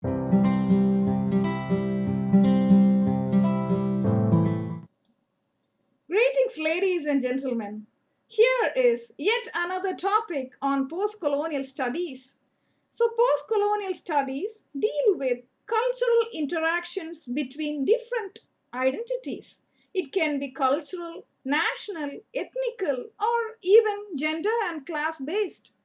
Greetings, ladies and gentlemen. Here is yet another topic on postcolonial studies. So, postcolonial studies deal with cultural interactions between different identities. It can be cultural, national, ethnical, or even gender and class based.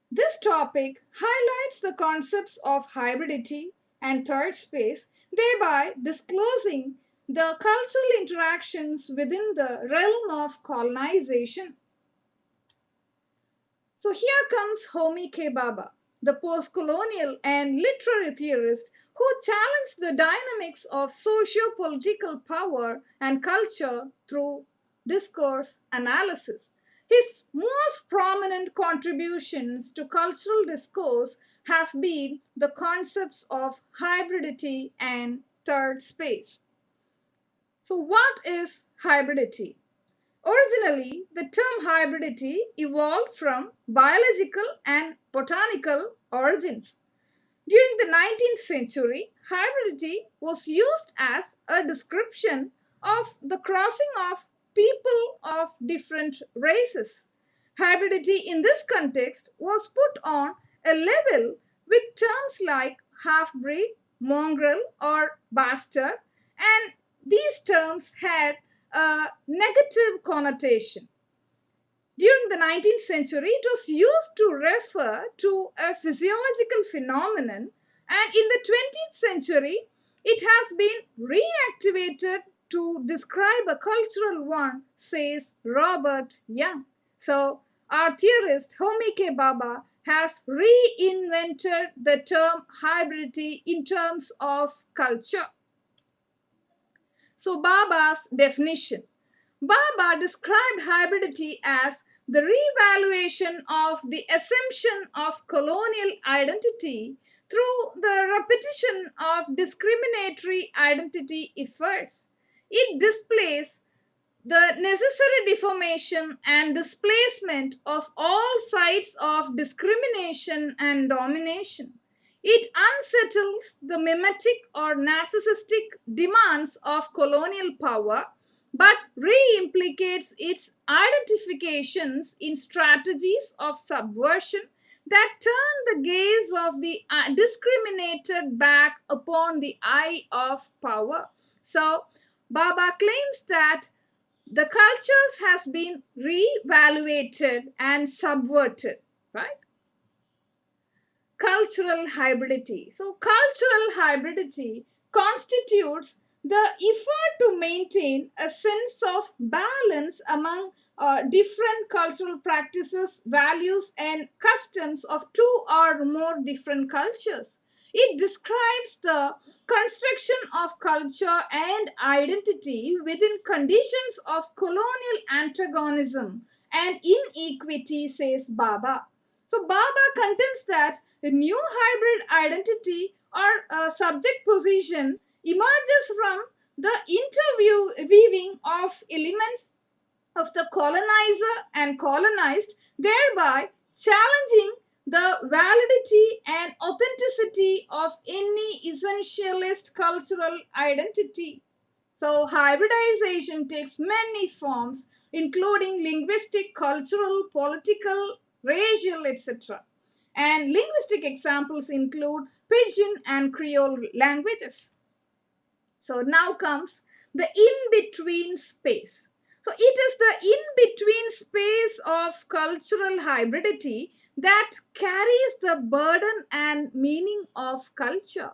This topic highlights the concepts of hybridity and third space, thereby disclosing the cultural interactions within the realm of colonization. So here comes Homi K. Baba, the post-colonial and literary theorist who challenged the dynamics of socio-political power and culture through discourse analysis. His most prominent contributions to cultural discourse have been the concepts of hybridity and third space. So, what is hybridity? Originally, the term hybridity evolved from biological and botanical origins. During the 19th century, hybridity was used as a description of the crossing of people of different races. Hybridity in this context was put on a level with terms like half breed, mongrel, or bastard, and these terms had a negative connotation. During the 19th century, it was used to refer to a physiological phenomenon, and in the 20th century, it has been reactivated to describe a cultural one, says Robert Young. So, our theorist Homi K. Baba has reinvented the term hybridity in terms of culture. So, Baba's definition. Baba described hybridity as the revaluation of the assumption of colonial identity through the repetition of discriminatory identity efforts. It displays the necessary deformation and displacement of all sides of discrimination and domination. It unsettles the mimetic or narcissistic demands of colonial power but re-implicates its identifications in strategies of subversion that turn the gaze of the discriminated back upon the eye of power. So, Baba claims that the cultures has been re-evaluated and subverted, right? Cultural hybridity. So, cultural hybridity constitutes the effort to maintain a sense of balance among different cultural practices, values, and customs of two or more different cultures. It describes the construction of culture and identity within conditions of colonial antagonism and inequity, says Baba. So Baba contends that a new hybrid identity or subject position emerges from the interweaving of elements of the colonizer and colonized, thereby challenging the validity and authenticity of any essentialist cultural identity. So, hybridization takes many forms, including linguistic, cultural, political, racial, etc. And linguistic examples include Pidgin and Creole languages. So, now comes the in between space. So, it is the in between space of cultural hybridity that carries the burden and meaning of culture.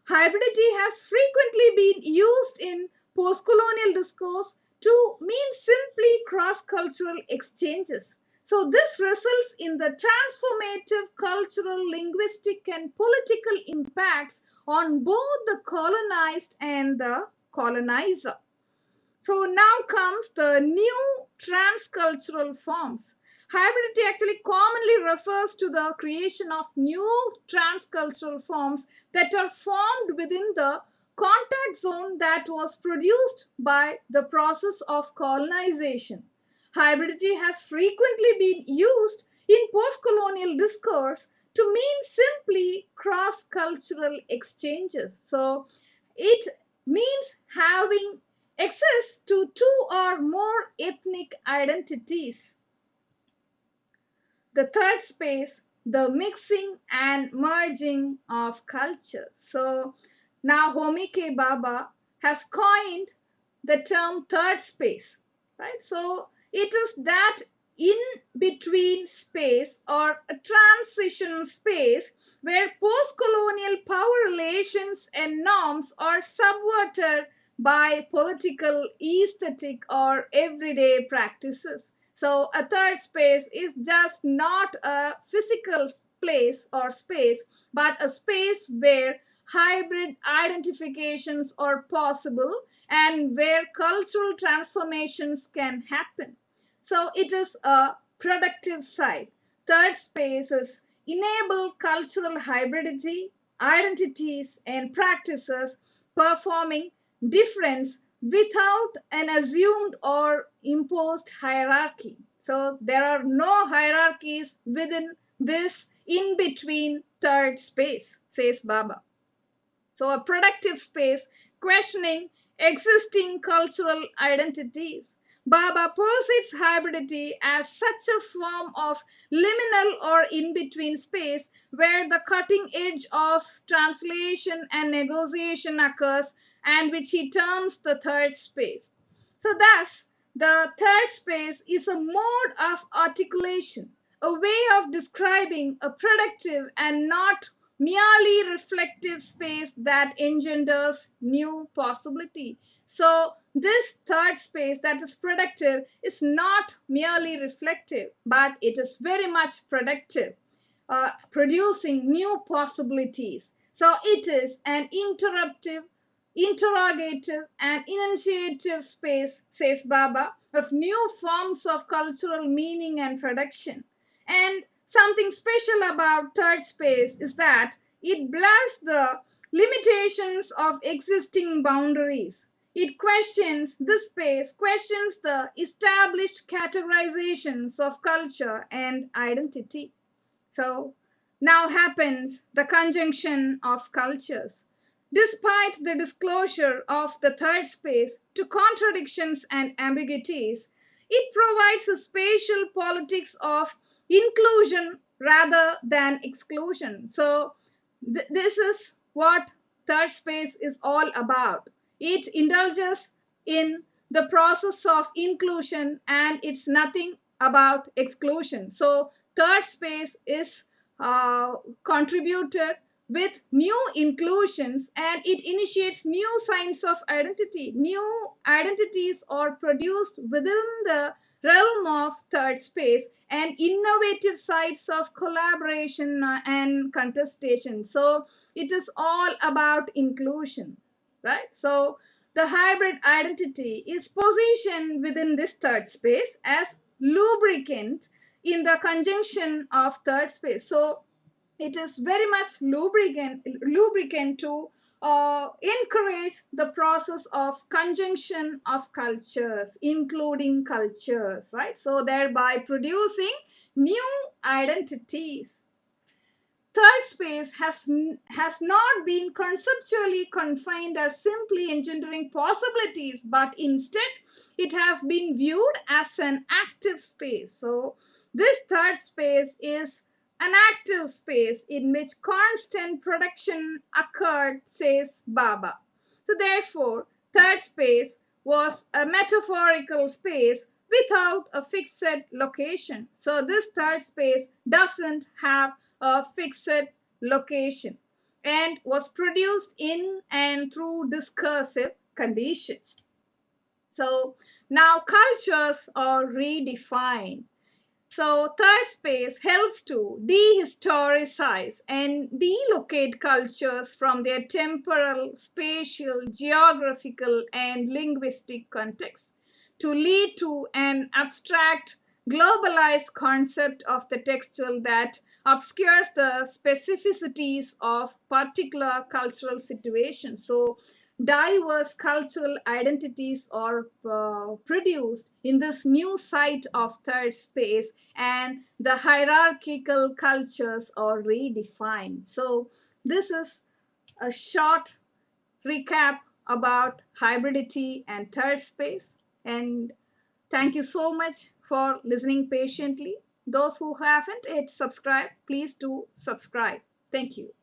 Hybridity has frequently been used in postcolonial discourse to mean simply cross cultural exchanges. So, this results in the transformative cultural, linguistic, and political impacts on both the colonized and the colonizer. So now comes the new transcultural forms. Hybridity actually commonly refers to the creation of new transcultural forms that are formed within the contact zone that was produced by the process of colonization. Hybridity has frequently been used in postcolonial discourse to mean simply cross-cultural exchanges. So it means having access to two or more ethnic identities. The third space, the mixing and merging of cultures. So now Homi K. Baba has coined the term third space, right? So it is that in between space or a transition space where post colonial power relations and norms are subverted by political, aesthetic, or everyday practices. So a third space is just not a physical place or space, but a space where hybrid identifications are possible and where cultural transformations can happen. So it is a productive side. Third spaces enable cultural hybridity, identities, and practices performing difference without an assumed or imposed hierarchy. So there are no hierarchies within this in between third space, says Baba. So, a productive space questioning existing cultural identities. Baba posits hybridity as such a form of liminal or in between space where the cutting edge of translation and negotiation occurs, and which he terms the third space. So, thus, the third space is a mode of articulation, a way of describing a productive and not merely reflective space that engenders new possibility. So this third space that is productive is not merely reflective, but it is very much productive, producing new possibilities. So it is an interruptive, interrogative, and enunciative space, says Baba, of new forms of cultural meaning and production. And something special about third space is that it blurs the limitations of existing boundaries. It questions this space, questions the established categorizations of culture and identity. So now happens the conjunction of cultures. Despite the disclosure of the third space to contradictions and ambiguities, it provides a spatial politics of inclusion rather than exclusion. So, this is what third space is all about. It indulges in the process of inclusion and it's nothing about exclusion. So, third space is contributed with new inclusions and it initiates new signs of identity. New identities are produced within the realm of third space and innovative sites of collaboration and contestation. So it is all about inclusion, right? So the hybrid identity is positioned within this third space as lubricant in the conjunction of third space. So it is very much lubricant to encourage the process of conjunction of cultures, including cultures, right? So thereby producing new identities. Third space has not been conceptually confined as simply engendering possibilities, but instead it has been viewed as an active space. So this third space is an active space in which constant production occurred, says Baba. So therefore, third space was a metaphorical space without a fixed location. So this third space doesn't have a fixed location and was produced in and through discursive conditions. So now cultures are redefined. So third space helps to dehistoricize and delocate cultures from their temporal, spatial, geographical, and linguistic context to lead to an abstract globalized concept of the textual that obscures the specificities of particular cultural situations. So diverse cultural identities are produced in this new site of third space, and the hierarchical cultures are redefined. So this is a short recap about hybridity and third space. And thank you so much for listening patiently. Those who haven't yet subscribed, please do subscribe. Thank you.